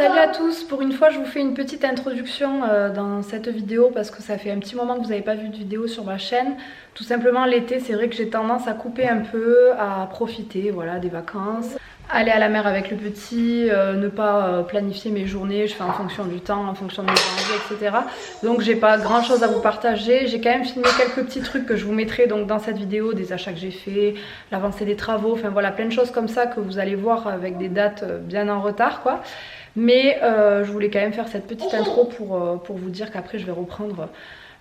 Salut à tous, pour une fois je vous fais une petite introduction dans cette vidéo parce que ça fait un petit moment que vous n'avez pas vu de vidéo sur ma chaîne. Tout simplement l'été c'est vrai que j'ai tendance à couper un peu, à profiter voilà, des vacances, aller à la mer avec le petit, ne pas planifier mes journées, je fais en fonction du temps, en fonction de mes envies, etc. Donc j'ai pas grand chose à vous partager, j'ai quand même filmé quelques petits trucs que je vous mettrai donc dans cette vidéo, des achats que j'ai fait, l'avancée des travaux, enfin voilà plein de choses comme ça que vous allez voir avec des dates bien en retard quoi. Mais je voulais quand même faire cette petite intro pour vous dire qu'après je vais reprendre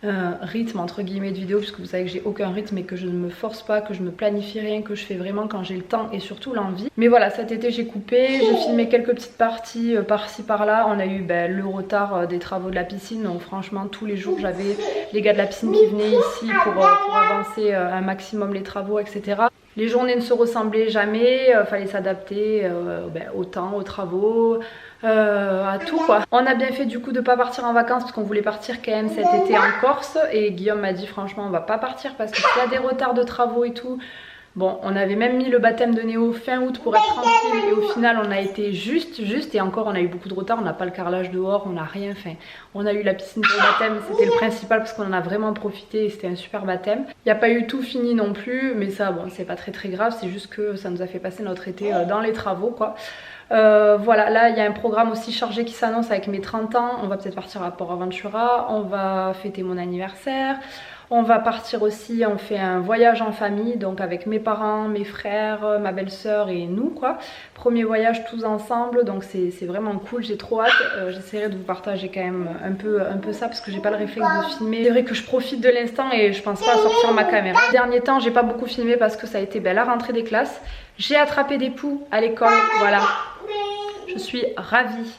un rythme entre guillemets de vidéo, puisque vous savez que j'ai aucun rythme et que je ne me force pas, que je me planifie rien, que je fais vraiment quand j'ai le temps et surtout l'envie. Mais voilà, cet été j'ai coupé, j'ai filmé quelques petites parties par-ci par-là. On a eu le retard des travaux de la piscine, donc franchement tous les jours j'avais les gars de la piscine qui venaient ici pour avancer un maximum les travaux, etc. Les journées ne se ressemblaient jamais, fallait s'adapter au temps, aux travaux, à tout quoi. On a bien fait du coup de pas partir en vacances parce qu'on voulait partir quand même cet été en Corse et Guillaume m'a dit franchement on va pas partir parce qu'il y a des retards de travaux et tout. Bon, on avait même mis le baptême de Néo fin août pour être tranquille et au final on a été juste et encore on a eu beaucoup de retard, on n'a pas le carrelage dehors, on n'a rien fait. On a eu la piscine pour le baptême, c'était le principal parce qu'on en a vraiment profité et c'était un super baptême. Il n'y a pas eu tout fini non plus, mais ça bon c'est pas très grave, c'est juste que ça nous a fait passer notre été dans les travaux quoi. Voilà, là il y a un programme aussi chargé qui s'annonce avec mes 30 ans, on va peut-être partir à Port Aventura, on va fêter mon anniversaire. On va partir aussi, on fait un voyage en famille, donc avec mes parents, mes frères, ma belle-sœur et nous quoi. Premier voyage tous ensemble, donc c'est vraiment cool, j'ai trop hâte. J'essaierai de vous partager quand même un peu ça parce que j'ai pas le réflexe de filmer. C'est vrai que je profite de l'instant et je pense pas à sortir ma caméra. Ces derniers temps, j'ai pas beaucoup filmé parce que ça a été la rentrée des classes. J'ai attrapé des poux à l'école, voilà. Je suis ravie.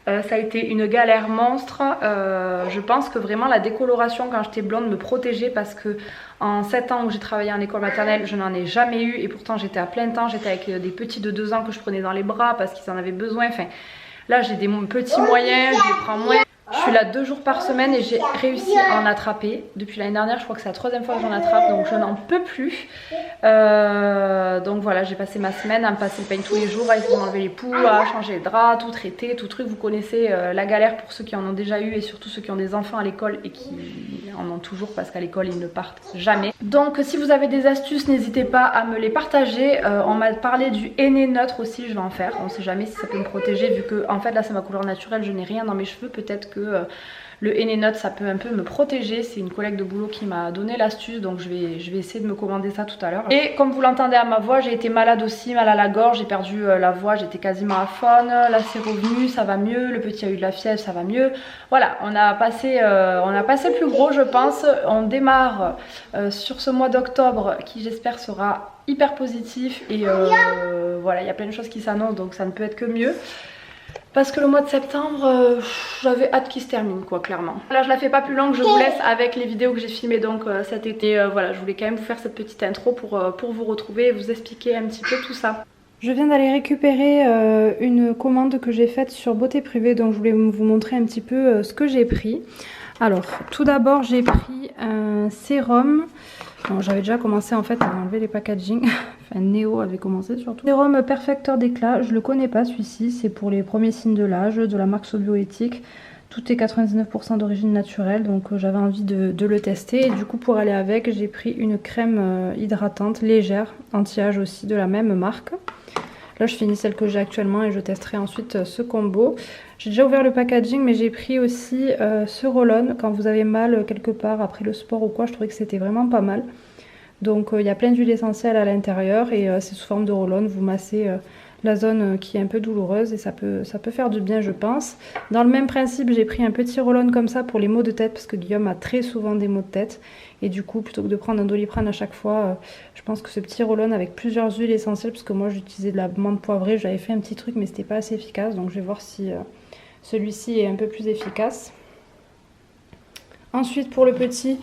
Ça a été une galère monstre. Je pense que vraiment la décoloration quand j'étais blonde me protégeait parce que en 7 ans où j'ai travaillé en école maternelle, je n'en ai jamais eu et pourtant j'étais à plein temps. J'étais avec des petits de 2 ans que je prenais dans les bras parce qu'ils en avaient besoin. Enfin, là j'ai des petits moyens, je les prends moins. Je suis là 2 jours par semaine et j'ai réussi à en attraper. Depuis l'année dernière, je crois que c'est la 3e fois que j'en attrape, donc je n'en peux plus. Donc voilà, j'ai passé ma semaine à me passer le peigne tous les jours, à essayer de m'enlever les poux, à changer les draps, tout traiter, tout truc. Vous connaissez la galère pour ceux qui en ont déjà eu et surtout ceux qui ont des enfants à l'école et qui en ont toujours parce qu'à l'école ils ne partent jamais. Donc si vous avez des astuces, n'hésitez pas à me les partager. On m'a parlé du henné neutre aussi, je vais en faire. On ne sait jamais si ça peut me protéger vu que en fait là c'est ma couleur naturelle, je n'ai rien dans mes cheveux. Peut-être que le henné neutre ça peut un peu me protéger. C'est une collègue de boulot qui m'a donné l'astuce, donc je vais essayer de me commander ça tout à l'heure. Et comme vous l'entendez à ma voix, j'ai été malade aussi, mal à la gorge, j'ai perdu la voix, j'étais quasiment à faune. Là c'est revenu, ça va mieux, le petit a eu de la fièvre, ça va mieux. Voilà, on a passé le plus gros je pense. On démarre sur ce mois d'octobre qui j'espère sera hyper positif et voilà, il y a plein de choses qui s'annoncent donc ça ne peut être que mieux. Parce que le mois de septembre, j'avais hâte qu'il se termine quoi, clairement. Là je la fais pas plus longue, je vous laisse avec les vidéos que j'ai filmées donc cet été. Voilà, je voulais quand même vous faire cette petite intro pour vous retrouver et vous expliquer un petit peu tout ça. Je viens d'aller récupérer une commande que j'ai faite sur Beauté Privée, donc je voulais vous montrer un petit peu ce que j'ai pris. Alors, tout d'abord j'ai pris un sérum. Bon, j'avais déjà commencé en fait à enlever les packaging. Enfin, Néo avait commencé surtout. Sérum Perfecteur d'éclat, je le connais pas celui-ci. C'est pour les premiers signes de l'âge, de la marque Sobioéthique. Tout est 99% d'origine naturelle, donc j'avais envie de le tester. Et du coup, pour aller avec, j'ai pris une crème hydratante légère, anti-âge aussi, de la même marque. Là, je finis celle que j'ai actuellement et je testerai ensuite ce combo. J'ai déjà ouvert le packaging, mais j'ai pris aussi ce roll-on. Quand vous avez mal quelque part après le sport ou quoi, je trouvais que c'était vraiment pas mal. Donc, il y a plein d'huile essentielle à l'intérieur et c'est sous forme de roll-on. Vous massez la zone qui est un peu douloureuse et ça peut faire du bien, je pense. Dans le même principe, j'ai pris un petit roll-on comme ça pour les maux de tête parce que Guillaume a très souvent des maux de tête. Et du coup, plutôt que de prendre un Doliprane à chaque fois, je pense que ce petit roll-on avec plusieurs huiles essentielles, parce que moi j'utilisais de la menthe poivrée, j'avais fait un petit truc mais c'était pas assez efficace. Donc je vais voir si celui-ci est un peu plus efficace. Ensuite pour le petit,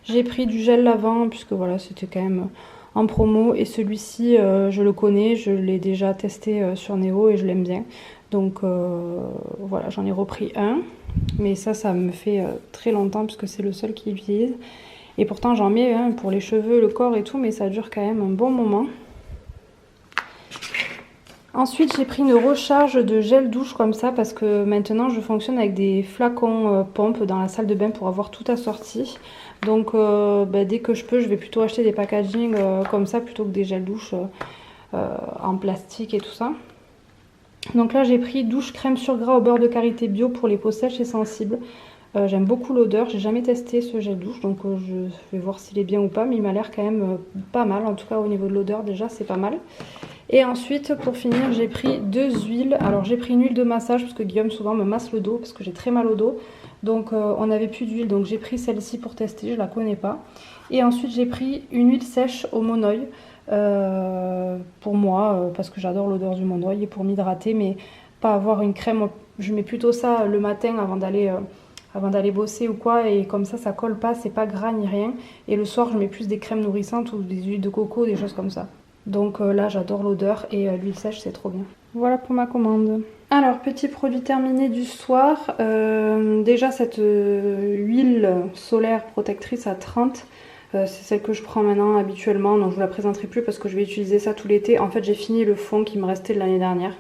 j'ai pris du gel lavant puisque voilà c'était quand même en promo. Et celui-ci je le connais, je l'ai déjà testé sur Néo et je l'aime bien. Donc voilà, j'en ai repris un. Mais ça me fait très longtemps puisque c'est le seul qui utilise. Et pourtant j'en mets pour les cheveux, le corps et tout, mais ça dure quand même un bon moment. Ensuite j'ai pris une recharge de gel douche comme ça parce que maintenant je fonctionne avec des flacons pompe dans la salle de bain pour avoir tout assorti. Donc dès que je peux je vais plutôt acheter des packaging comme ça plutôt que des gels douche en plastique et tout ça. Donc là j'ai pris douche crème sur gras au beurre de karité bio pour les peaux sèches et sensibles. J'aime beaucoup l'odeur, j'ai jamais testé ce gel douche donc je vais voir s'il est bien ou pas, mais il m'a l'air quand même pas mal, en tout cas au niveau de l'odeur déjà c'est pas mal. Et ensuite pour finir j'ai pris 2 huiles. Alors j'ai pris une huile de massage parce que Guillaume souvent me masse le dos parce que j'ai très mal au dos. Donc on n'avait plus d'huile donc j'ai pris celle-ci pour tester, je la connais pas. Et ensuite j'ai pris une huile sèche au monoeil pour moi parce que j'adore l'odeur du monoeil et pour m'hydrater, mais pas avoir une crème. Je mets plutôt ça le matin avant d'aller bosser ou quoi, et comme ça colle pas, c'est pas gras ni rien. Et le soir je mets plus des crèmes nourrissantes ou des huiles de coco, des choses comme ça. Donc là j'adore l'odeur et l'huile sèche c'est trop bien. Voilà pour ma commande. Alors petit produit terminé du soir, déjà cette huile solaire protectrice à 30, c'est celle que je prends maintenant habituellement, donc je vous la présenterai plus parce que je vais utiliser ça tout l'été. En fait j'ai fini le fond qui me restait de l'année dernière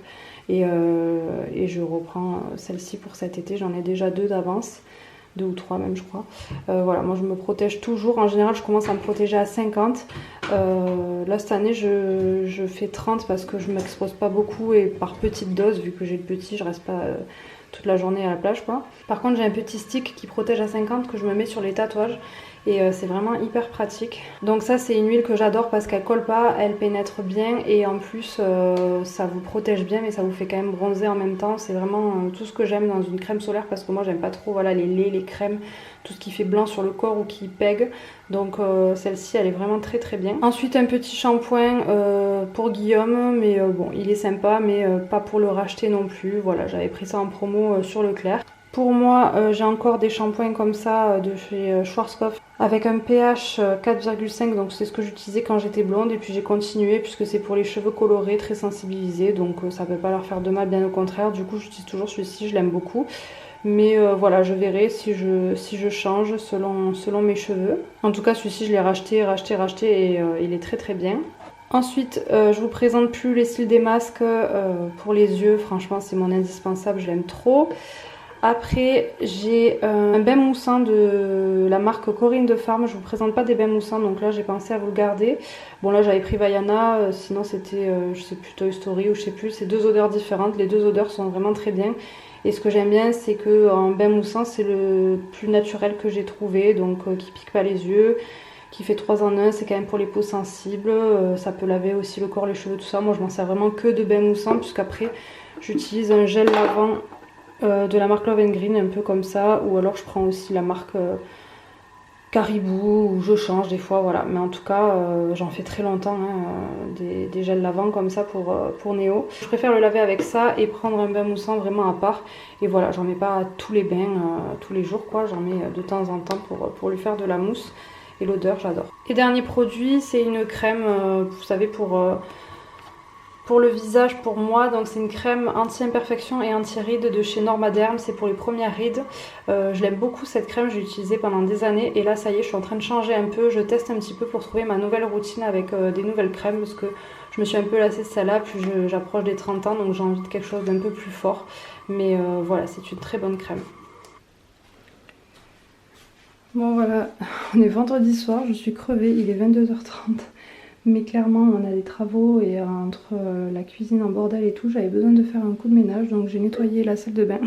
et je reprends celle-ci pour cet été, j'en ai déjà 2 d'avance. 2 ou 3 même je crois. Voilà, moi je me protège toujours, en général je commence à me protéger à 50. Là cette année je fais 30 parce que je m'expose pas beaucoup et par petite dose, vu que j'ai le petit je reste pas toute la journée à la plage quoi. Par contre j'ai un petit stick qui protège à 50 que je me mets sur les tatouages et c'est vraiment hyper pratique. Donc ça c'est une huile que j'adore parce qu'elle colle pas, elle pénètre bien et en plus ça vous protège bien mais ça vous fait quand même bronzer en même temps. C'est vraiment tout ce que j'aime dans une crème solaire parce que moi j'aime pas trop voilà, les laits, les crèmes, tout ce qui fait blanc sur le corps ou qui pègue. Donc celle-ci elle est vraiment très très bien. Ensuite un petit shampoing pour Guillaume, mais bon il est sympa mais pas pour le racheter non plus. Voilà, j'avais pris ça en promo sur Leclerc. Pour moi, j'ai encore des shampoings comme ça de chez Schwarzkopf avec un pH 4,5, donc c'est ce que j'utilisais quand j'étais blonde et puis j'ai continué puisque c'est pour les cheveux colorés, très sensibilisés, donc ça peut pas leur faire de mal, bien au contraire. Du coup j'utilise toujours celui-ci, je l'aime beaucoup. Mais voilà, je verrai si je change selon mes cheveux. En tout cas celui-ci je l'ai racheté et il est très très bien. Ensuite, je vous présente plus les cils des masques pour les yeux, franchement c'est mon indispensable, je l'aime trop. Après j'ai un bain moussant de la marque Corinne de Farm. Je vous présente pas des bains moussants donc là j'ai pensé à vous le garder. Bon là j'avais pris Vaiana, sinon c'était je sais plus Toy Story ou je sais plus. C'est 2 odeurs différentes, les 2 odeurs sont vraiment très bien. Et ce que j'aime bien c'est que en bain moussant c'est le plus naturel que j'ai trouvé, donc qui pique pas les yeux, qui fait 3 en 1, c'est quand même pour les peaux sensibles, ça peut laver aussi le corps, les cheveux, tout ça. Moi je m'en sers vraiment que de bain moussant puisqu'après j'utilise un gel lavant de la marque Love & Green, un peu comme ça, ou alors je prends aussi la marque Caribou, ou je change des fois, voilà. Mais en tout cas j'en fais très longtemps des gels lavants comme ça pour Néo. Je préfère le laver avec ça et prendre un bain moussant vraiment à part, et voilà, j'en mets pas à tous les bains tous les jours quoi, j'en mets de temps en temps pour lui faire de la mousse. Et l'odeur j'adore. Et dernier produit, c'est une crème vous savez pour le visage pour moi, donc c'est une crème anti-imperfection et anti-rides de chez Normaderm, c'est pour les premières rides. Je l'aime beaucoup cette crème, j'ai utilisé pendant des années et là ça y est je suis en train de changer un peu, je teste un petit peu pour trouver ma nouvelle routine avec des nouvelles crèmes parce que je me suis un peu lassée de celle-là, puis j'approche des 30 ans donc j'ai envie de quelque chose d'un peu plus fort. Mais voilà, c'est une très bonne crème. Bon voilà, on est vendredi soir, je suis crevée, il est 22h30. Mais clairement on a des travaux et entre la cuisine en bordel et tout, j'avais besoin de faire un coup de ménage, donc j'ai nettoyé la salle de bain.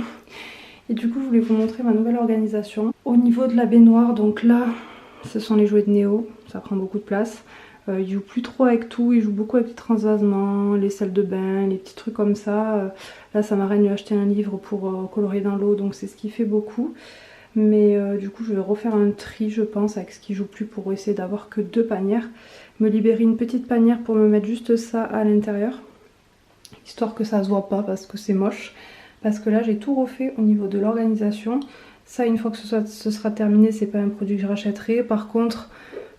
Et du coup je voulais vous montrer ma nouvelle organisation. Au niveau de la baignoire, donc là ce sont les jouets de Néo, ça prend beaucoup de place. Il joue plus trop avec tout, il joue beaucoup avec les transvasements, les salles de bain, les petits trucs comme ça. Là sa marraine lui a acheté un livre pour colorier dans l'eau, donc c'est ce qui fait beaucoup. Mais du coup je vais refaire un tri je pense avec ce qui joue plus pour essayer d'avoir que 2 panières. Me libérer une petite panière pour me mettre juste ça à l'intérieur, histoire que ça se voit pas parce que c'est moche. Parce que là j'ai tout refait au niveau de l'organisation. Ça une fois que ce sera terminé, c'est pas un produit que je rachèterai. Par contre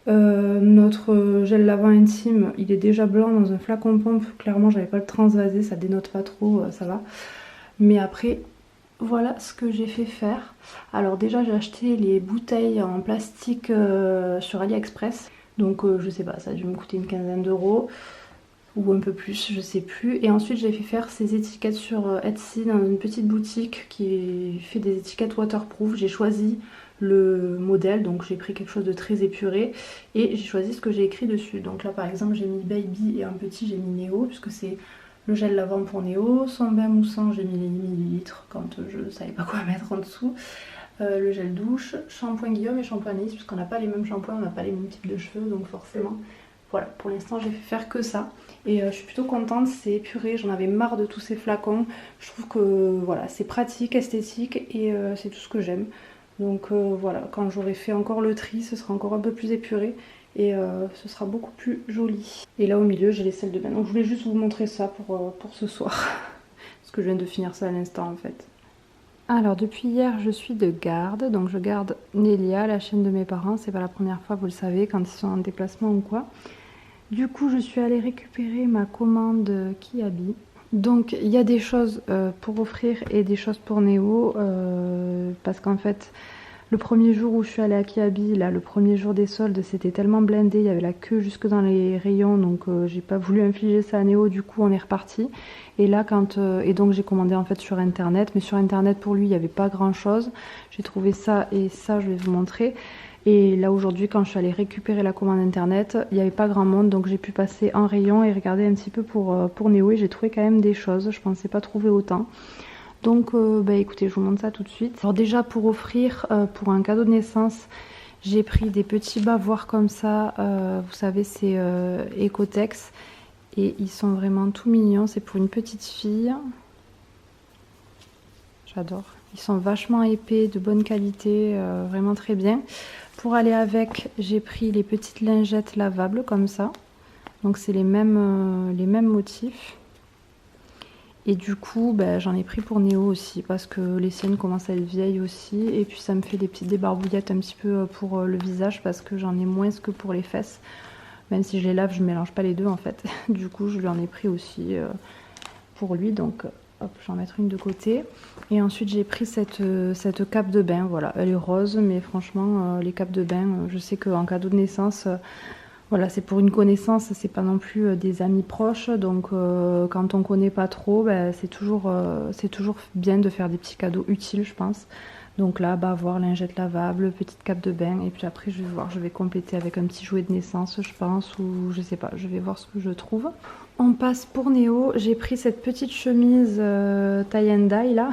notre gel lavant intime il est déjà blanc dans un flacon pompe. Clairement j'avais pas le transvasé, ça dénote pas trop, ça va. Mais après voilà ce que j'ai fait faire. Alors déjà j'ai acheté les bouteilles en plastique sur AliExpress. Donc je sais pas, ça a dû me coûter une quinzaine d'euros. ou un peu plus, je sais plus. Et ensuite j'ai fait faire ces étiquettes sur Etsy dans une petite boutique qui fait des étiquettes waterproof. J'ai choisi le modèle, donc j'ai pris quelque chose de très épuré et j'ai choisi ce que j'ai écrit dessus. Donc là par exemple j'ai mis Baby et un petit j'ai mis Néo puisque c'est le gel lavant pour Néo. Son bain moussant j'ai mis les millilitres quand je ne savais pas quoi mettre en dessous. Le gel douche, shampoing Guillaume et shampoing Nice puisqu'on n'a pas les mêmes shampoings, on n'a pas les mêmes types de cheveux, donc forcément voilà, pour l'instant j'ai fait faire que ça et je suis plutôt contente, c'est épuré, j'en avais marre de tous ces flacons. Je trouve que voilà, c'est pratique, esthétique et c'est tout ce que j'aime. Donc voilà, quand j'aurai fait encore le tri, ce sera encore un peu plus épuré et ce sera beaucoup plus joli. Et là au milieu j'ai les sels de bain, donc je voulais juste vous montrer ça pour ce soir parce que je viens de finir ça à l'instant en fait. Alors depuis hier je suis de garde, donc je garde Nélia, la chienne de mes parents, c'est pas la première fois, vous le savez, quand ils sont en déplacement ou quoi. Du coup je suis allée récupérer ma commande Kiabi. Donc il y a des choses pour offrir et des choses pour Néo, parce qu'en fait le premier jour où je suis allée à Kiabi, là le premier jour des soldes, c'était tellement blindé, il y avait la queue jusque dans les rayons, donc j'ai pas voulu infliger ça à Néo, du coup on est reparti. Et là et donc j'ai commandé en fait sur internet, mais sur internet pour lui il n'y avait pas grand chose. J'ai trouvé ça et ça je vais vous montrer. Et là aujourd'hui quand je suis allée récupérer la commande internet, il n'y avait pas grand monde, donc j'ai pu passer en rayon et regarder un petit peu pour Néo et j'ai trouvé quand même des choses, je pensais pas trouver autant. Donc bah écoutez, je vous montre ça tout de suite. Alors déjà pour offrir, pour un cadeau de naissance, j'ai pris des petits bavoirs comme ça, vous savez c'est Ecotex. Et ils sont vraiment tout mignons, c'est pour une petite fille. J'adore. Ils sont vachement épais, de bonne qualité, vraiment très bien. Pour aller avec, j'ai pris les petites lingettes lavables comme ça. Donc c'est les mêmes motifs. Et du coup, bah, j'en ai pris pour Néo aussi parce que les siennes commencent à être vieilles aussi. Et puis ça me fait des petites débarbouillettes un petit peu pour le visage parce que j'en ai moins que pour les fesses. Même si je les lave, je ne mélange pas les deux en fait. Du coup, je lui en ai pris aussi pour lui. Donc, hop, j'en mettrai une de côté. Et ensuite, j'ai pris cette cape de bain. Voilà, elle est rose, mais franchement, les capes de bain, je sais qu'en cadeau de naissance, voilà, c'est pour une connaissance, c'est pas non plus des amis proches. Donc, quand on connaît pas trop, ben, c'est toujours bien de faire des petits cadeaux utiles, je pense. Donc là, bavoir, lingette lavable, petite cape de bain. Et puis après, je vais voir, je vais compléter avec un petit jouet de naissance, je pense. Ou je sais pas, je vais voir ce que je trouve. On passe pour Néo. J'ai pris cette petite chemise tie and dye là.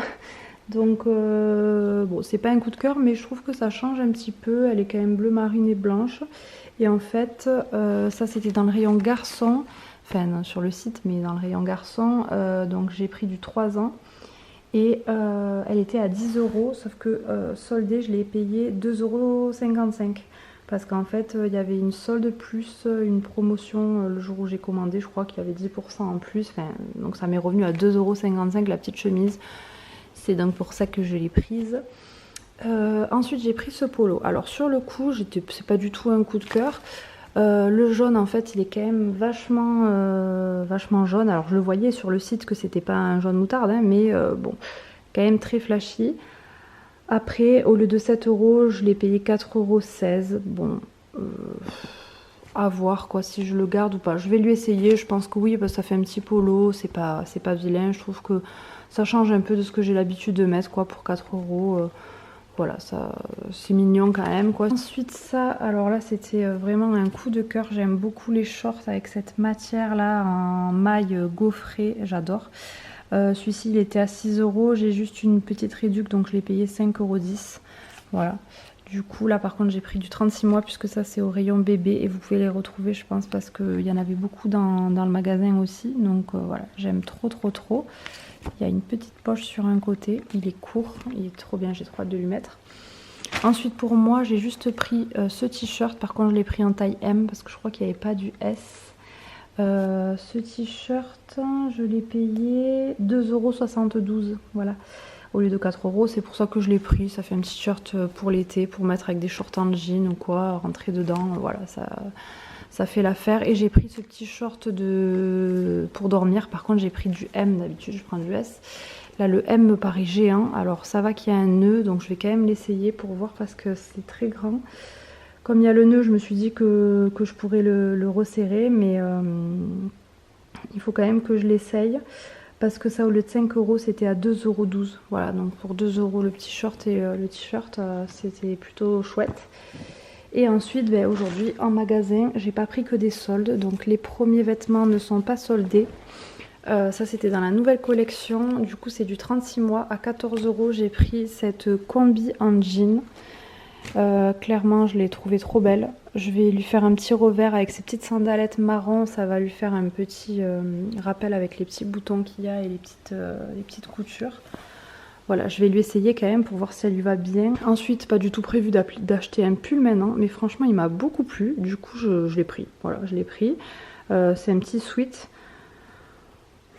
Donc, bon, c'est pas un coup de cœur, mais je trouve que ça change un petit peu. Elle est quand même bleu marine et blanche. Et en fait, ça c'était dans le rayon garçon. Enfin, non, sur le site, mais dans le rayon garçon. Donc j'ai pris du 3 ans. Et elle était à 10 €, sauf que soldée, je l'ai payé 2,55 € parce qu'en fait il y avait une solde plus une promotion le jour où j'ai commandé, je crois qu'il y avait 10% en plus, enfin, donc ça m'est revenu à 2,55 € la petite chemise. C'est donc pour ça que je l'ai prise. Ensuite j'ai pris ce polo. Alors sur le coup, c'est pas du tout un coup de cœur. Le jaune en fait il est quand même vachement jaune. Alors je le voyais sur le site que c'était pas un jaune moutarde, hein, mais bon, quand même très flashy. Après au lieu de 7 € je l'ai payé 4,16 €. Bon, à voir quoi si je le garde ou pas. Je vais lui essayer, je pense que oui parce que ça fait un petit polo, c'est pas vilain. Je trouve que ça change un peu de ce que j'ai l'habitude de mettre quoi pour 4 €. Voilà, ça c'est mignon quand même quoi. Ensuite ça, alors là c'était vraiment un coup de cœur. J'aime beaucoup les shorts avec cette matière là en maille gaufrée, j'adore. Celui-ci il était à 6 €, j'ai juste une petite réduc donc je l'ai payé 5,10 €. Voilà. Du coup là par contre j'ai pris du 36 mois puisque ça c'est au rayon bébé et vous pouvez les retrouver je pense parce qu'il y en avait beaucoup dans le magasin aussi. Donc voilà, j'aime trop. Il y a une petite poche sur un côté, il est court, il est trop bien, j'ai trop hâte de lui mettre. Ensuite pour moi j'ai juste pris ce t-shirt, par contre je l'ai pris en taille M parce que je crois qu'il n'y avait pas du S. Ce t-shirt je l'ai payé 2,72 €, voilà, au lieu de 4 €, c'est pour ça que je l'ai pris. Ça fait un t-shirt pour l'été, pour mettre avec des shorts en jean ou quoi, rentrer dedans, voilà, ça fait l'affaire. Et j'ai pris ce petit short pour dormir. Par contre j'ai pris du M, d'habitude je prends du S. Là le M me paraît géant. Alors ça va qu'il y a un nœud, donc je vais quand même l'essayer pour voir parce que c'est très grand. Comme il y a le nœud, je me suis dit que je pourrais le resserrer, mais Il faut quand même que je l'essaye. Parce que ça, au lieu de 5 euros, c'était à 2,12 €. Voilà, donc pour 2 € le petit short et le t-shirt, c'était plutôt chouette. Et ensuite, ben, aujourd'hui, en magasin, j'ai pas pris que des soldes. Donc les premiers vêtements ne sont pas soldés. Ça, c'était dans la nouvelle collection. Du coup, c'est du 36 mois à 14 €. J'ai pris cette combi en jean. Clairement, je l'ai trouvée trop belle. Je vais lui faire un petit revers avec ses petites sandalettes marron. Ça va lui faire un petit rappel avec les petits boutons qu'il y a et les petites coutures. Voilà, je vais lui essayer quand même pour voir si elle lui va bien. Ensuite, pas du tout prévu d'acheter un pull maintenant, mais franchement, il m'a beaucoup plu. Du coup, je l'ai pris. Voilà, je l'ai pris. C'est un petit sweat.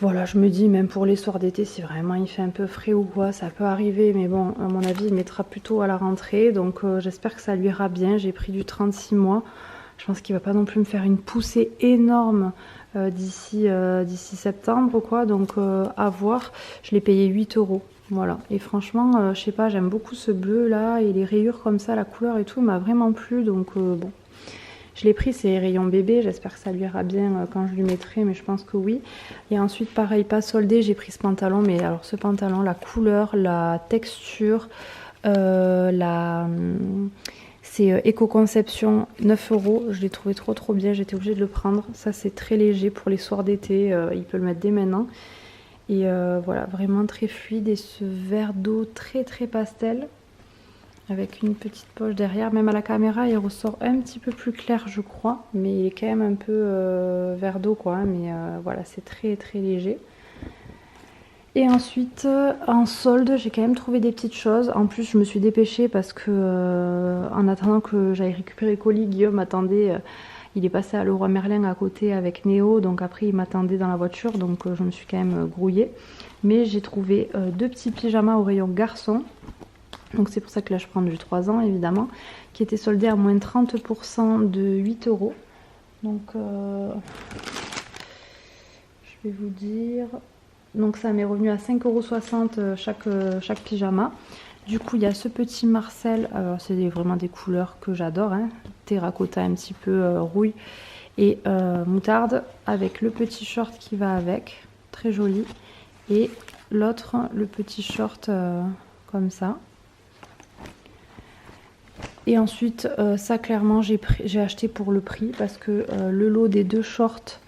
Voilà, je me dis, même pour les soirs d'été, si vraiment il fait un peu frais ou quoi, ça peut arriver. Mais bon, à mon avis, il mettra plutôt à la rentrée. Donc, j'espère que ça lui ira bien. J'ai pris du 36 mois. Je pense qu'il va pas non plus me faire une poussée énorme d'ici septembre, quoi. Donc, à voir. Je l'ai payé 8 €. Voilà. Et franchement, je sais pas, j'aime beaucoup ce bleu là. Et les rayures comme ça, la couleur et tout, m'a vraiment plu. Donc, bon. Je l'ai pris, c'est rayon bébé, j'espère que ça lui ira bien quand je lui mettrai, mais je pense que oui. Et ensuite, pareil, pas soldé, j'ai pris ce pantalon, mais alors ce pantalon, la couleur, la texture, c'est Éco-Conception, 9 €. Je l'ai trouvé trop bien, j'étais obligée de le prendre. Ça, c'est très léger pour les soirs d'été, il peut le mettre dès maintenant. Et voilà, vraiment très fluide, et ce vert d'eau très pastel, avec une petite poche derrière. Même à la caméra, il ressort un petit peu plus clair, je crois, mais il est quand même un peu vert d'eau, quoi, hein. Mais voilà, c'est très léger. Et ensuite, en solde, j'ai quand même trouvé des petites choses. En plus, je me suis dépêchée parce que, en attendant que j'aille récupérer le colis, Guillaume m'attendait. Il est passé à Leroy Merlin à côté avec Néo, donc après il m'attendait dans la voiture, donc je me suis quand même grouillée. Mais j'ai trouvé deux petits pyjamas au rayon garçon. Donc c'est pour ça que là je prends du 3 ans évidemment, qui était soldé à moins 30% de 8 €. Donc je vais vous dire, donc ça m'est revenu à 5,60 € chaque pyjama. Du coup il y a ce petit Marcel, c'est vraiment des couleurs que j'adore, hein. Terracotta un petit peu rouille et moutarde, avec le petit short qui va avec, très joli. Et l'autre, le petit short comme ça. Et ensuite, ça clairement j'ai acheté pour le prix, parce que le lot des deux shorts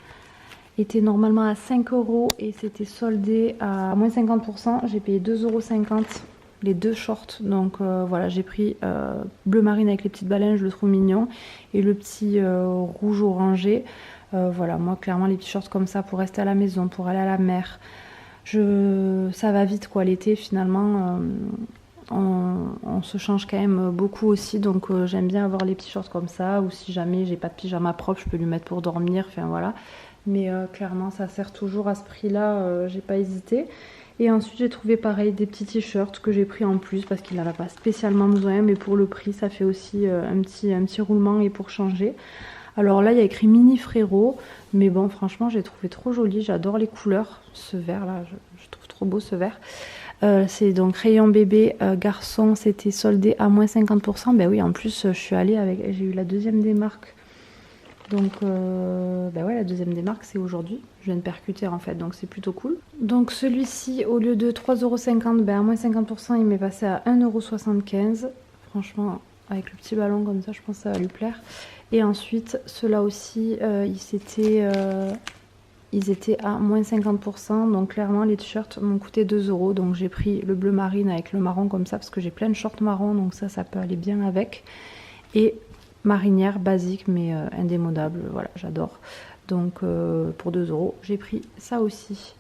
était normalement à 5 € et c'était soldé à moins 50%. J'ai payé 2,50 € les deux shorts. Donc voilà, j'ai pris bleu marine avec les petites baleines, je le trouve mignon, et le petit rouge orangé. Voilà, moi clairement les petits shorts comme ça pour rester à la maison, pour aller à la mer, ça va vite quoi, l'été finalement. On se change quand même beaucoup aussi, donc j'aime bien avoir les petits shorts comme ça, ou si jamais j'ai pas de pyjama propre, je peux lui mettre pour dormir, enfin voilà. Mais clairement ça sert toujours à ce prix là, j'ai pas hésité. Et ensuite j'ai trouvé pareil des petits t-shirts que j'ai pris en plus parce qu'il n'en a pas spécialement besoin, mais pour le prix ça fait aussi un petit roulement et pour changer. Alors là il y a écrit mini frérot, mais bon franchement j'ai trouvé trop joli, j'adore les couleurs. Ce vert là, je trouve trop beau ce vert. C'est donc rayon bébé garçon, c'était soldé à moins 50%. Ben oui, en plus je suis allée j'ai eu la deuxième des marques. Donc ben ouais, la deuxième des marques c'est aujourd'hui. Je viens de percuter en fait, donc c'est plutôt cool. Donc celui-ci, au lieu de 3,50 €, ben à moins 50%, il m'est passé à 1,75 €. Franchement, avec le petit ballon comme ça, je pense que ça va lui plaire. Et ensuite, ceux-là aussi, ils étaient à moins 50%, donc clairement les t-shirts m'ont coûté 2 €. Donc j'ai pris le bleu marine avec le marron comme ça, parce que j'ai plein de shorts marron, donc ça peut aller bien avec. Et marinière basique mais indémodable, voilà, j'adore. Donc pour 2 €, j'ai pris ça aussi.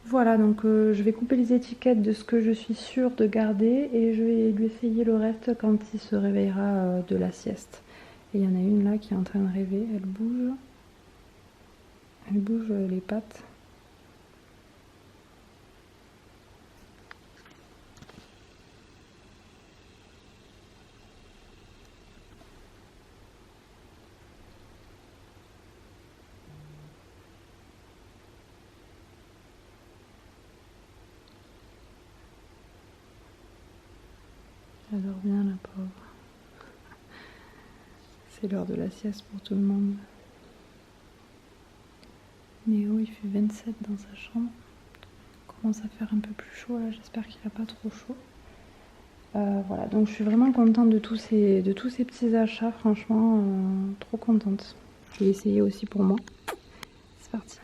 Voilà, donc je vais couper les étiquettes de ce que je suis sûre de garder, et je vais lui essayer le reste quand il se réveillera de la sieste. Et il y en a une là qui est en train de rêver, elle bouge. Elle bouge les pattes. Elle dort bien la pauvre. C'est l'heure de la sieste pour tout le monde. Néo il fait 27 dans sa chambre. Il commence à faire un peu plus chaud là, j'espère qu'il n'a pas trop chaud. Voilà, donc je suis vraiment contente de tous ces petits achats, franchement, trop contente. Je vais essayer aussi pour moi. C'est parti.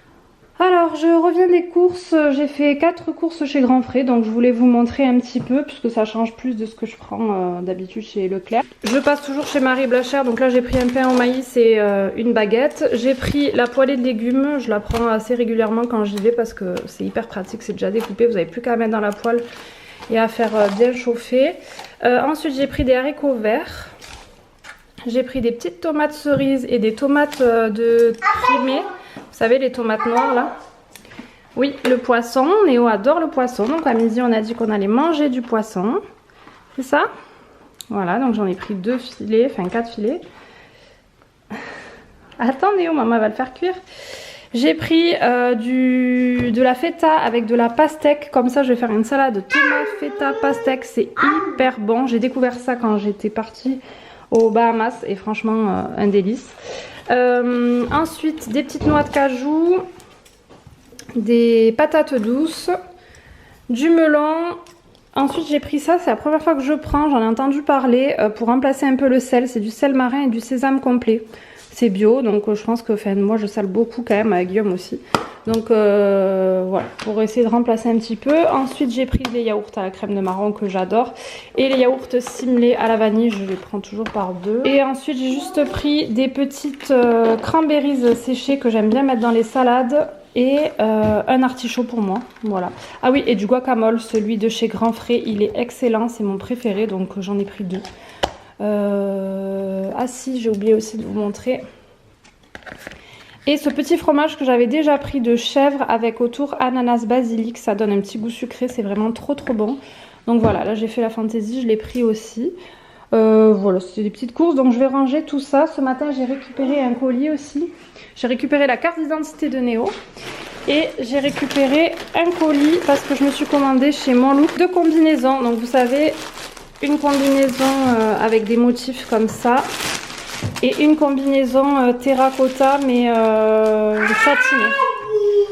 Alors, je reviens des courses, j'ai fait 4 courses chez Grand Frais, donc je voulais vous montrer un petit peu, puisque ça change plus de ce que je prends d'habitude chez Leclerc. Je passe toujours chez Marie Blachère, donc là j'ai pris un pain au maïs et une baguette. J'ai pris la poêlée de légumes, je la prends assez régulièrement quand j'y vais, parce que c'est hyper pratique, c'est déjà découpé, vous n'avez plus qu'à mettre dans la poêle et à faire bien chauffer. Ensuite j'ai pris des haricots verts. J'ai pris des petites tomates cerises et des tomates de Crimée. Vous savez, les tomates noires là. Oui, le poisson. Néo adore le poisson. Donc à midi, on a dit qu'on allait manger du poisson. C'est ça? Voilà, donc j'en ai pris 2 filets, enfin 4 filets. Attends Néo, maman va le faire cuire. J'ai pris de la feta avec de la pastèque. Comme ça, je vais faire une salade de tomate, feta, pastèque. C'est hyper bon. J'ai découvert ça quand j'étais partie aux Bahamas et franchement un délice. Ensuite des petites noix de cajou, des patates douces, du melon. Ensuite j'ai pris ça, c'est la première fois que je prends, j'en ai entendu parler, pour remplacer un peu le sel. C'est du sel marin et du sésame complet. C'est bio, donc je pense que moi je sale beaucoup quand même, avec Guillaume aussi. Donc voilà, pour essayer de remplacer un petit peu. Ensuite j'ai pris les yaourts à la crème de marron que j'adore. Et les yaourts simlés à la vanille, je les prends toujours par 2. Et ensuite j'ai juste pris des petites cranberries séchées que j'aime bien mettre dans les salades. Et un artichaut pour moi, voilà. Ah oui, et du guacamole, celui de chez Grand Frais, il est excellent, c'est mon préféré, donc j'en ai pris 2. Ah si, j'ai oublié aussi de vous montrer. Et ce petit fromage que j'avais déjà pris de chèvre avec autour ananas basilic, ça donne un petit goût sucré, c'est vraiment trop bon. Donc voilà, là j'ai fait la fantaisie, je l'ai pris aussi. Voilà, c'est des petites courses, donc je vais ranger tout ça. Ce matin j'ai récupéré un colis aussi. J'ai récupéré la carte d'identité de Néo. Et j'ai récupéré un colis parce que je me suis commandé chez Monlook 2 combinaisons. Donc vous savez, une combinaison avec des motifs comme ça. Et une combinaison terracotta mais satinée.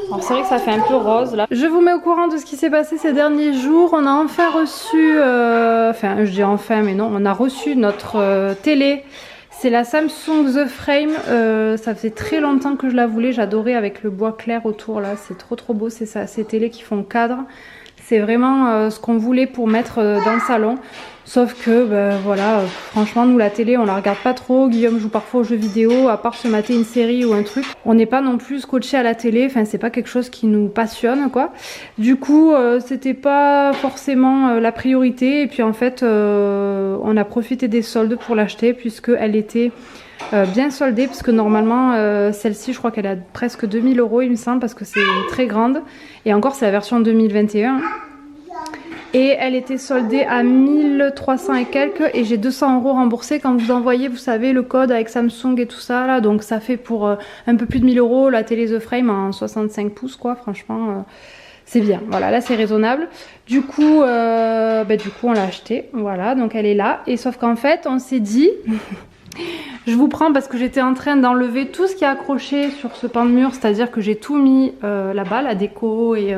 Alors c'est vrai que ça fait un peu rose là. Je vous mets au courant de ce qui s'est passé ces derniers jours. On a enfin reçu, enfin je dis enfin mais non, on a reçu notre télé. C'est la Samsung The Frame, ça faisait très longtemps que je la voulais, j'adorais avec le bois clair autour là, c'est trop beau, c'est ça, ces télés qui font cadre. C'est vraiment ce qu'on voulait pour mettre dans le salon. Sauf que voilà, franchement nous la télé on la regarde pas trop. Guillaume joue parfois aux jeux vidéo, à part se mater une série ou un truc. On n'est pas non plus scotché à la télé, enfin c'est pas quelque chose qui nous passionne quoi. Du coup c'était pas forcément la priorité. Et puis en fait on a profité des soldes pour l'acheter puisque elle était bien soldée. Parce que normalement celle-ci je crois qu'elle a presque 2000 € il me semble, parce que c'est très grande. Et encore c'est la version 2021. Et elle était soldée à 1300 et quelques, et j'ai 200 € remboursés quand vous envoyez, vous savez, le code avec Samsung et tout ça là. Donc ça fait pour un peu plus de 1000 € la télé The Frame en 65 pouces quoi, franchement c'est bien. Voilà, là c'est raisonnable. Du coup on l'a acheté, voilà, donc elle est là. Et sauf qu'en fait on s'est dit je vous prends parce que j'étais en train d'enlever tout ce qui est accroché sur ce pan de mur, c'est-à-dire que j'ai tout mis là-bas, la déco et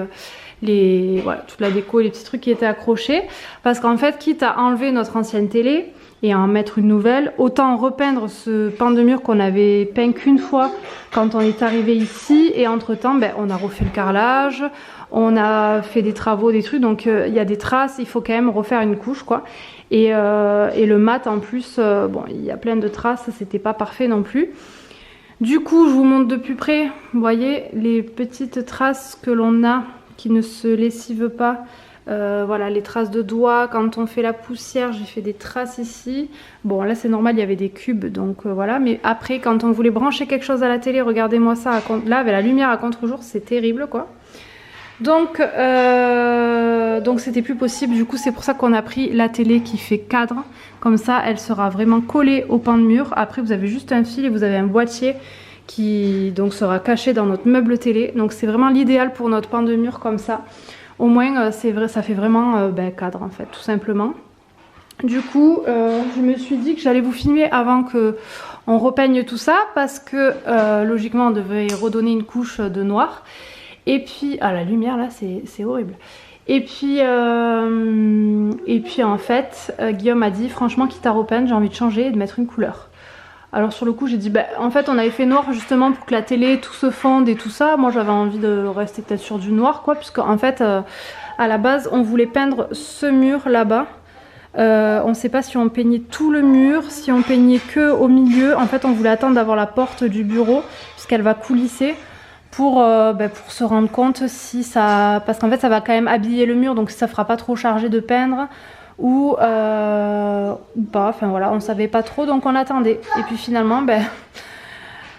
voilà, toute la déco et les petits trucs qui étaient accrochés, parce qu'en fait quitte à enlever notre ancienne télé et à en mettre une nouvelle, autant repeindre ce pan de mur qu'on avait peint qu'une fois quand on est arrivé ici. Et entre temps on a refait le carrelage, on a fait des travaux, des trucs, donc il y a des traces, il faut quand même refaire une couche quoi. Et le mat en plus, bon il y a plein de traces, c'était pas parfait non plus. Du coup je vous montre de plus près, vous voyez les petites traces que l'on a qui ne se lessivent pas. Voilà les traces de doigts quand on fait la poussière, j'ai fait des traces ici. Bon là c'est normal, il y avait des cubes donc voilà. Mais après quand on voulait brancher quelque chose à la télé, regardez-moi ça, là avec la lumière à contre-jour c'est terrible quoi. Donc c'était plus possible, du coup c'est pour ça qu'on a pris la télé qui fait cadre. Comme ça elle sera vraiment collée au pan de mur. Après vous avez juste un fil et vous avez un boîtier qui donc sera caché dans notre meuble télé. Donc c'est vraiment l'idéal pour notre pan de mur comme ça. Au moins c'est vrai, ça fait vraiment cadre en fait tout simplement. Du coup je me suis dit que j'allais vous filmer avant que On repeigne tout ça parce que logiquement on devait redonner une couche de noir. Et puis, ah la lumière là c'est horrible. Et puis en fait, Guillaume a dit franchement quitte à repeindre, j'ai envie de changer et de mettre une couleur. Alors sur le coup j'ai dit bah en fait on avait fait noir justement pour que la télé tout se fonde et tout ça. Moi j'avais envie de rester peut-être sur du noir quoi, puisque en fait à la base on voulait peindre ce mur là-bas. On ne sait pas si on peignait tout le mur, si on peignait que au milieu. En fait on voulait attendre d'avoir la porte du bureau puisqu'elle va coulisser pour se rendre compte si ça... Parce qu'en fait ça va quand même habiller le mur, donc ça fera pas trop chargé de peindre ou pas, enfin voilà, on savait pas trop donc on attendait. Et puis finalement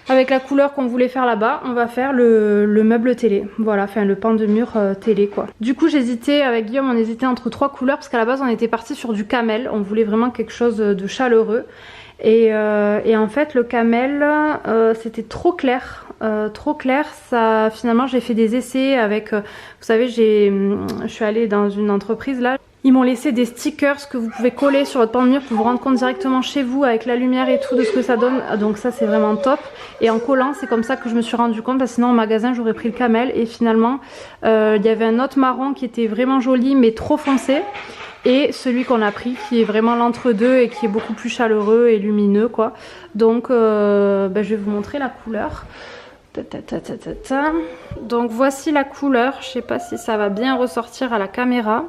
avec la couleur qu'on voulait faire là-bas, on va faire le meuble télé, voilà, enfin le pan de mur télé quoi. Du coup j'hésitais, avec Guillaume on hésitait entre 3 couleurs parce qu'à la base on était parti sur du camel, on voulait vraiment quelque chose de chaleureux. Et en fait le camel c'était trop clair, ça, finalement j'ai fait des essais avec, vous savez je suis allée dans une entreprise là. Ils m'ont laissé des stickers que vous pouvez coller sur votre pan de mur pour vous rendre compte directement chez vous avec la lumière et tout de ce que ça donne. Donc ça c'est vraiment top. Et en collant c'est comme ça que je me suis rendu compte parce que sinon au magasin j'aurais pris le camel. Et finalement il y avait un autre marron qui était vraiment joli mais trop foncé. Et celui qu'on a pris qui est vraiment l'entre-deux et qui est beaucoup plus chaleureux et lumineux quoi. Donc je vais vous montrer la couleur. Donc voici la couleur. Je sais pas si ça va bien ressortir à la caméra.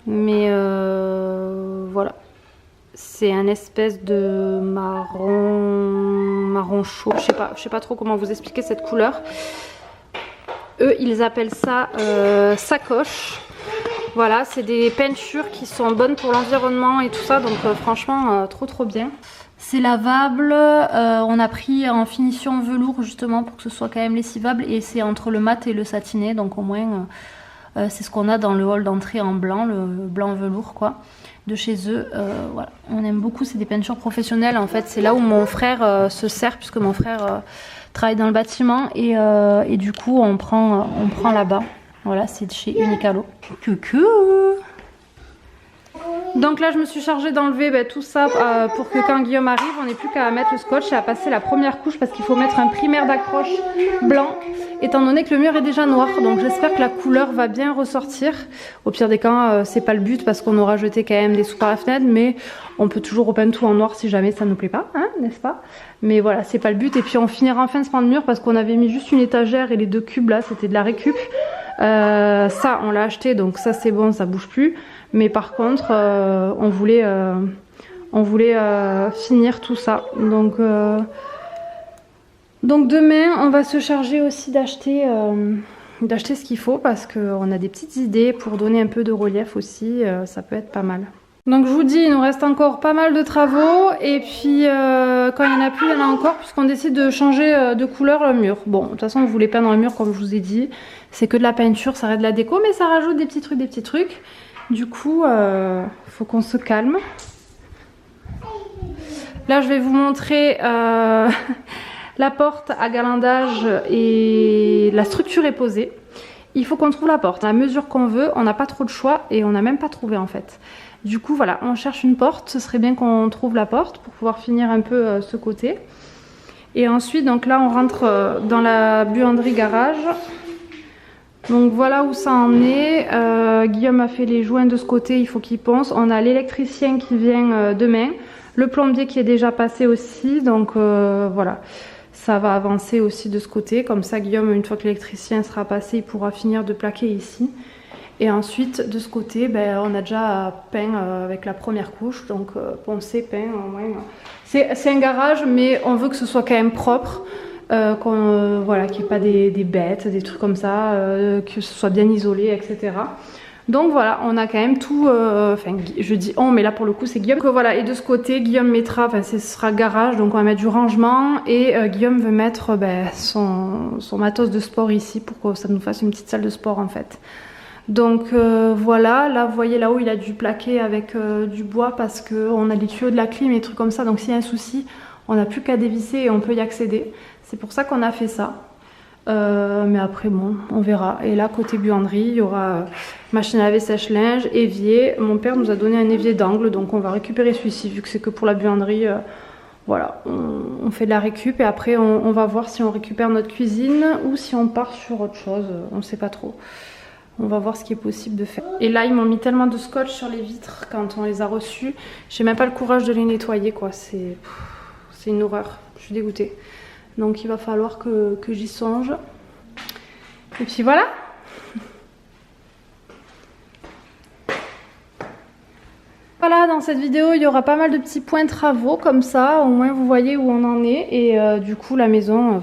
Mais voilà, c'est un espèce de marron chaud, je sais pas trop comment vous expliquer cette couleur. Eux ils appellent ça sacoche. Voilà, c'est des peintures qui sont bonnes pour l'environnement et tout ça, donc franchement trop bien. C'est lavable, on a pris en finition velours justement pour que ce soit quand même lessivable, et c'est entre le mat et le satiné, donc au moins c'est ce qu'on a dans le hall d'entrée en blanc, le blanc velours quoi, de chez eux. Voilà, on aime beaucoup, c'est des peintures professionnelles en fait, c'est là où mon frère se sert puisque mon frère travaille dans le bâtiment et du coup on prend là-bas. Voilà, c'est de chez Unicalo. Coucou. Donc là je me suis chargée d'enlever tout ça pour que quand Guillaume arrive on n'ait plus qu'à mettre le scotch et à passer la première couche parce qu'il faut mettre un primaire d'accroche blanc étant donné que le mur est déjà noir. Donc j'espère que la couleur va bien ressortir. Au pire des cas c'est pas le but parce qu'on aura jeté quand même des sous par la fenêtre, mais on peut toujours repeindre tout en noir si jamais ça nous plaît pas, hein, n'est-ce pas? Mais voilà, c'est pas le but. Et puis on finira enfin ce pan de mur parce qu'on avait mis juste une étagère et les 2 cubes là c'était de la récup. Ça on l'a acheté donc ça c'est bon, ça bouge plus. Mais par contre on voulait finir tout ça. Donc demain on va se charger aussi d'acheter ce qu'il faut parce qu'on a des petites idées pour donner un peu de relief aussi, ça peut être pas mal. Donc je vous dis, il nous reste encore pas mal de travaux et puis quand il n'y en a plus, il y en a encore puisqu'on décide de changer de couleur le mur. Bon, de toute façon on voulait peindre le mur comme je vous ai dit, c'est que de la peinture, ça reste de la déco mais ça rajoute des petits trucs. Du coup, faut qu'on se calme. Là je vais vous montrer la porte à galandage et la structure est posée. Il faut qu'on trouve la porte à la mesure qu'on veut, on n'a pas trop de choix et on n'a même pas trouvé en fait. Du coup voilà, on cherche une porte, ce serait bien qu'on trouve la porte pour pouvoir finir un peu ce côté. Et ensuite donc là on rentre dans la buanderie garage. Donc voilà où ça en est. Guillaume a fait les joints de ce côté, il faut qu'il ponce. On a l'électricien qui vient demain, le plombier qui est déjà passé aussi, donc voilà. Ça va avancer aussi de ce côté, comme ça Guillaume, une fois que l'électricien sera passé, il pourra finir de plaquer ici. Et ensuite de ce côté, on a déjà peint avec la première couche, donc poncé, peint au moins. C'est un garage mais on veut que ce soit quand même propre, voilà, qu'il n'y ait pas des bêtes, des trucs comme ça, que ce soit bien isolé, etc. Donc voilà, on a quand même tout, enfin je dis on, mais là pour le coup c'est Guillaume. Donc voilà, et de ce côté Guillaume mettra, enfin ce sera garage, donc on va mettre du rangement et Guillaume veut mettre son matos de sport ici pour que ça nous fasse une petite salle de sport en fait. Donc voilà, là vous voyez là-haut il a dû plaquer avec du bois parce qu'on a les tuyaux de la clim et des trucs comme ça, donc s'il y a un souci on n'a plus qu'à dévisser et on peut y accéder. C'est pour ça qu'on a fait ça. Mais après bon, on verra. Et là côté buanderie, il y aura machine à laver, sèche-linge, évier. Mon père nous a donné un évier d'angle, donc on va récupérer celui-ci vu que c'est que pour la buanderie. Voilà, on fait de la récup et après on va voir si on récupère notre cuisine ou si on part sur autre chose, on ne sait pas trop. On va voir ce qui est possible de faire. Et là ils m'ont mis tellement de scotch sur les vitres quand on les a reçus. J'ai même pas le courage de les nettoyer quoi, c'est une horreur, je suis dégoûtée. Donc il va falloir que j'y songe. Et puis voilà. Voilà, dans cette vidéo, il y aura pas mal de petits points travaux comme ça, au moins vous voyez où on en est. Et du coup, la maison,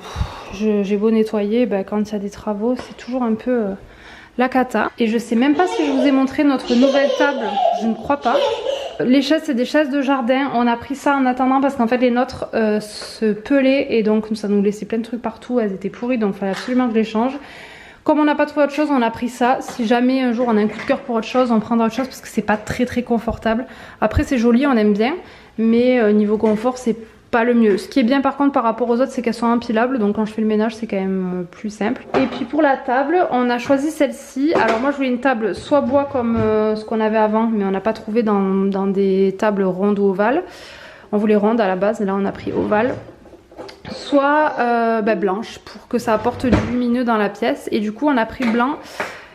j'ai beau nettoyer, quand il y a des travaux, c'est toujours un peu la cata. Et je sais même pas si je vous ai montré notre nouvelle table, je ne crois pas. Les chaises, c'est des chaises de jardin. On a pris ça en attendant parce qu'en fait, les nôtres se pelaient et donc ça nous laissait plein de trucs partout. Elles étaient pourries, donc il fallait absolument que je les change. Comme on n'a pas trouvé autre chose, on a pris ça. Si jamais un jour on a un coup de cœur pour autre chose, on prendra autre chose parce que c'est pas très confortable. Après c'est joli, on aime bien, mais niveau confort c'est pas le mieux. Ce qui est bien par contre par rapport aux autres, c'est qu'elles sont empilables, donc quand je fais le ménage c'est quand même plus simple. Et puis pour la table, on a choisi celle-ci. Alors moi je voulais une table soit bois comme ce qu'on avait avant, mais on n'a pas trouvé dans des tables rondes ou ovales. On voulait ronde à la base, et là on a pris ovale. Soit blanche pour que ça apporte du lumineux dans la pièce, et du coup on a pris blanc.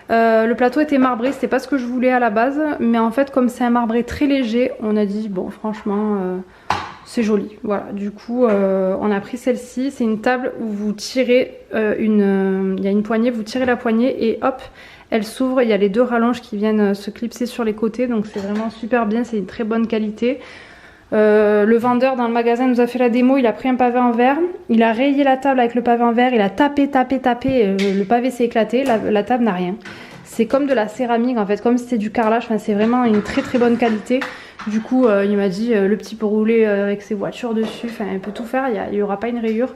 Le plateau était marbré, c'était pas ce que je voulais à la base, mais en fait comme c'est un marbré très léger, on a dit bon franchement c'est joli. Voilà, du coup on a pris celle-ci. C'est une table où vous tirez il y a une poignée, vous tirez la poignée et hop elle s'ouvre. Il y a les deux rallonges qui viennent se clipser sur les côtés, donc c'est vraiment super bien, c'est une très bonne qualité. Le vendeur dans le magasin nous a fait la démo, il a pris un pavé en verre, il a rayé la table avec le pavé en verre, il a tapé, le pavé s'est éclaté, la table n'a rien. C'est comme de la céramique en fait, comme si c'était du carrelage, enfin, c'est vraiment une très bonne qualité. Du coup il m'a dit le petit peut rouler avec ses voitures dessus, enfin il peut tout faire, il n'y aura pas une rayure.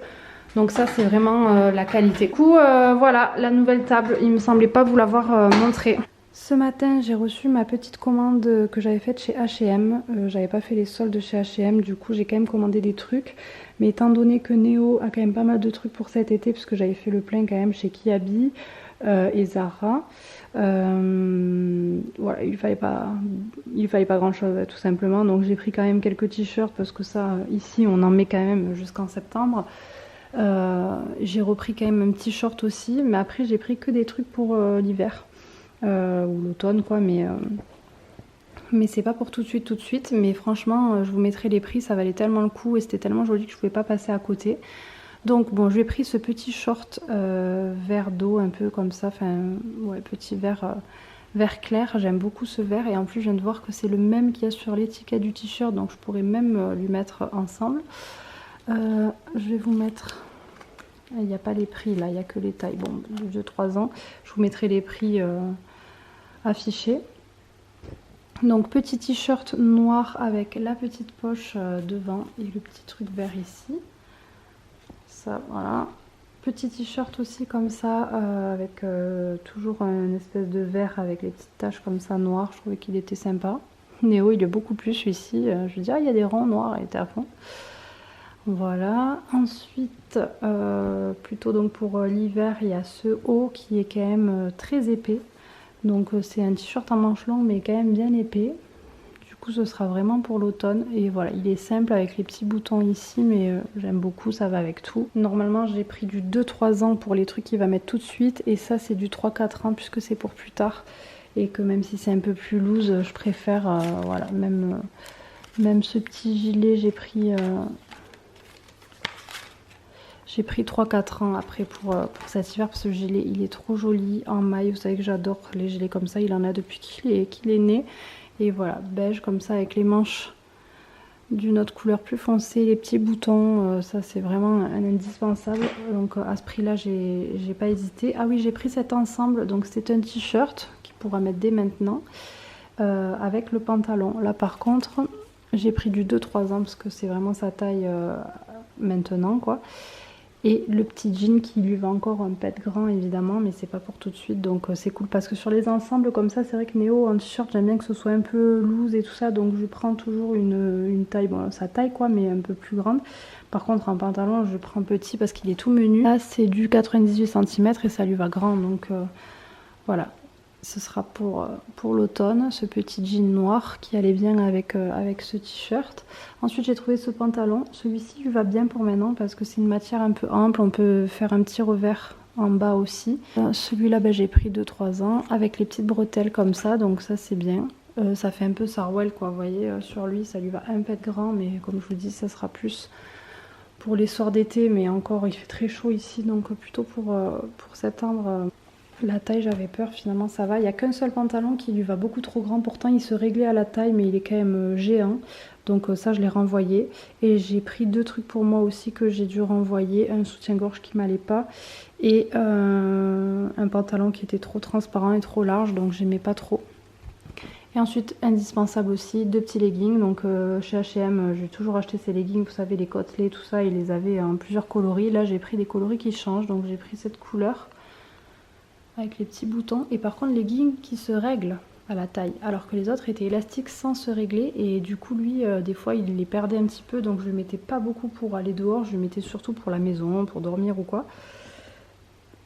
Donc ça c'est vraiment la qualité. Du coup voilà la nouvelle table, il me semblait pas vous l'avoir montré. Ce matin j'ai reçu ma petite commande que j'avais faite chez H&M. J'avais pas fait les soldes chez H&M, du coup j'ai quand même commandé des trucs. Mais étant donné que Néo a quand même pas mal de trucs pour cet été, puisque j'avais fait le plein quand même chez Kiabi et Zara. Voilà, il fallait pas grand chose tout simplement. Donc j'ai pris quand même quelques t-shirts parce que ça ici on en met quand même jusqu'en septembre. J'ai repris quand même un petit short aussi, mais après j'ai pris que des trucs pour l'hiver. Ou l'automne quoi, mais c'est pas pour tout de suite. Mais franchement je vous mettrai les prix, ça valait tellement le coup et c'était tellement joli que je pouvais pas passer à côté. Donc bon, j'ai pris ce petit short vert d'eau un peu comme ça, enfin ouais, petit vert clair. J'aime beaucoup ce vert et en plus je viens de voir que c'est le même qu'il y a sur l'étiquette du t-shirt, donc je pourrais même lui mettre ensemble. Je vais vous mettre... Il n'y a pas les prix là, il n'y a que les tailles. Bon, de 3 ans, je vous mettrai les prix affichés. Donc petit t-shirt noir avec la petite poche devant et le petit truc vert ici. Ça, voilà. Petit t-shirt aussi comme ça, avec toujours une espèce de vert avec les petites taches comme ça noires. Je trouvais qu'il était sympa. Néo, il est beaucoup plus celui-ci. Je veux dire, il y a des rangs noirs, il était à fond. Voilà, ensuite plutôt donc pour l'hiver il y a ce haut qui est quand même très épais, donc c'est un t-shirt en manches longues mais quand même bien épais. Du coup ce sera vraiment pour l'automne et voilà, il est simple avec les petits boutons ici, mais j'aime beaucoup, ça va avec tout. Normalement j'ai pris du 2-3 ans pour les trucs qu'il va mettre tout de suite, et ça c'est du 3-4 ans puisque c'est pour plus tard, et que même si c'est un peu plus loose je préfère voilà, même ce petit gilet j'ai pris 3-4 ans après pour cet hiver, parce que le gilet il est trop joli en maille. Vous savez que j'adore les gilets comme ça, il en a depuis qu'il est né. Et voilà, beige comme ça avec les manches d'une autre couleur plus foncée, les petits boutons, ça c'est vraiment un indispensable. Donc à ce prix là j'ai pas hésité. Ah oui, j'ai pris cet ensemble, donc c'est un t-shirt qu'il pourra mettre dès maintenant avec le pantalon. Là par contre j'ai pris du 2-3 ans parce que c'est vraiment sa taille maintenant quoi. Et le petit jean qui lui va encore un peu grand évidemment, mais c'est pas pour tout de suite, donc c'est cool parce que sur les ensembles comme ça, c'est vrai que Néo en t-shirt j'aime bien que ce soit un peu loose et tout ça, donc je prends toujours une taille, bon sa taille quoi, mais un peu plus grande. Par contre en pantalon je prends petit parce qu'il est tout menu. Là c'est du 98 cm et ça lui va grand, donc voilà. ce sera pour l'automne, ce petit jean noir qui allait bien avec, avec ce t-shirt. Ensuite j'ai trouvé ce pantalon, celui-ci lui va bien pour maintenant parce que c'est une matière un peu ample, on peut faire un petit revers en bas aussi. Celui-là j'ai pris 2-3 ans avec les petites bretelles comme ça, donc ça c'est bien. Ça fait un peu Sarwell quoi, vous voyez, sur lui ça lui va un peu être grand, mais comme je vous dis ça sera plus pour les soirs d'été, mais encore il fait très chaud ici, donc plutôt pour septembre. La taille j'avais peur, finalement ça va. Il n'y a qu'un seul pantalon qui lui va beaucoup trop grand, pourtant il se réglait à la taille mais il est quand même géant. Donc ça je l'ai renvoyé. Et j'ai pris 2 trucs pour moi aussi que j'ai dû renvoyer. Un soutien-gorge qui m'allait pas et un pantalon qui était trop transparent et trop large, donc j'aimais pas trop. Et ensuite, indispensable aussi, 2 petits leggings. Donc chez H&M, j'ai toujours acheté ces leggings, vous savez, les côtelets, tout ça, ils les avaient en plusieurs coloris. Là j'ai pris des coloris qui changent, donc j'ai pris cette couleur avec les petits boutons. Et par contre, leggings qui se règlent à la taille, alors que les autres étaient élastiques sans se régler. Et du coup, lui, des fois, il les perdait un petit peu, donc je le mettais pas beaucoup pour aller dehors, je le mettais surtout pour la maison, pour dormir ou quoi.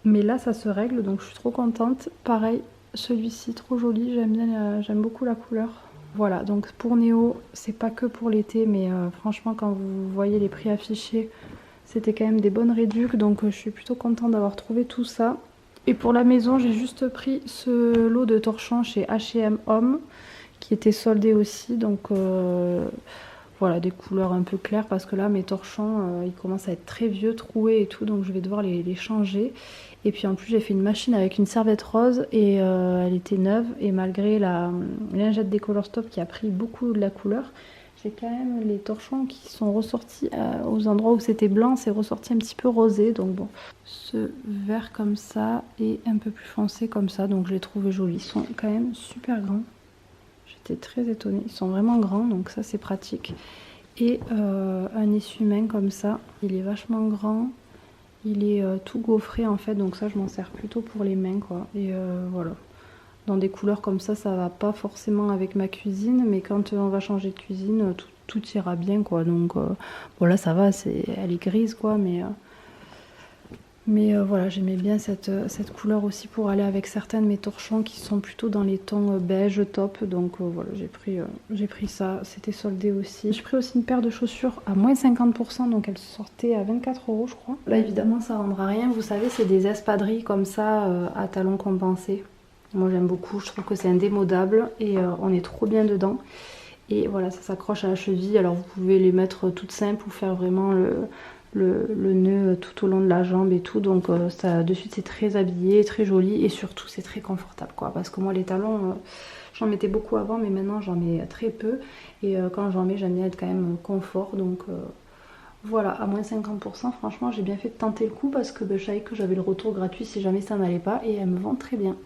Mais là, ça se règle, donc je suis trop contente. Pareil, celui-ci, trop joli, j'aime beaucoup la couleur. Voilà, donc pour Néo, c'est pas que pour l'été, mais franchement, quand vous voyez les prix affichés, c'était quand même des bonnes réductions, donc je suis plutôt contente d'avoir trouvé tout ça. Et pour la maison, j'ai juste pris ce lot de torchons chez H&M Homme, qui était soldé aussi, donc voilà, des couleurs un peu claires, parce que là, mes torchons, ils commencent à être très vieux, troués et tout, donc je vais devoir les changer. Et puis en plus, j'ai fait une machine avec une serviette rose, et elle était neuve, et malgré la lingette Décolor Stop qui a pris beaucoup de la couleur, j'ai quand même les torchons qui sont ressortis aux endroits où c'était blanc, c'est ressorti un petit peu rosé, donc bon. Ce vert comme ça et un peu plus foncé comme ça, donc je les trouve jolis. Ils sont quand même super grands. J'étais très étonnée, ils sont vraiment grands, donc ça c'est pratique. Et un essuie-main comme ça, il est vachement grand. Il est tout gaufré en fait, donc ça je m'en sers plutôt pour les mains quoi. Et voilà. Dans des couleurs comme ça va pas forcément avec ma cuisine, mais quand on va changer de cuisine, tout ira bien quoi. Donc bon là ça va, elle est grise quoi, mais voilà, j'aimais bien cette couleur aussi pour aller avec certains de mes torchons qui sont plutôt dans les tons beige top. Donc voilà, j'ai pris ça, c'était soldé aussi. J'ai pris aussi une paire de chaussures à moins 50%, donc elles sortaient à 24 € je crois. Là évidemment ça rendra rien, vous savez c'est des espadrilles comme ça à talons compensés. Moi j'aime beaucoup, je trouve que c'est indémodable et on est trop bien dedans. Et voilà, ça s'accroche à la cheville, alors vous pouvez les mettre toutes simples ou faire vraiment le nœud tout au long de la jambe et tout, donc ça de suite c'est très habillé, très joli et surtout c'est très confortable quoi, parce que moi les talons j'en mettais beaucoup avant mais maintenant j'en mets très peu et quand j'en mets j'aime bien être quand même confort, donc voilà, à moins 50%, franchement j'ai bien fait de tenter le coup parce que je savais que j'avais le retour gratuit si jamais ça n'allait pas et elles me vont très bien.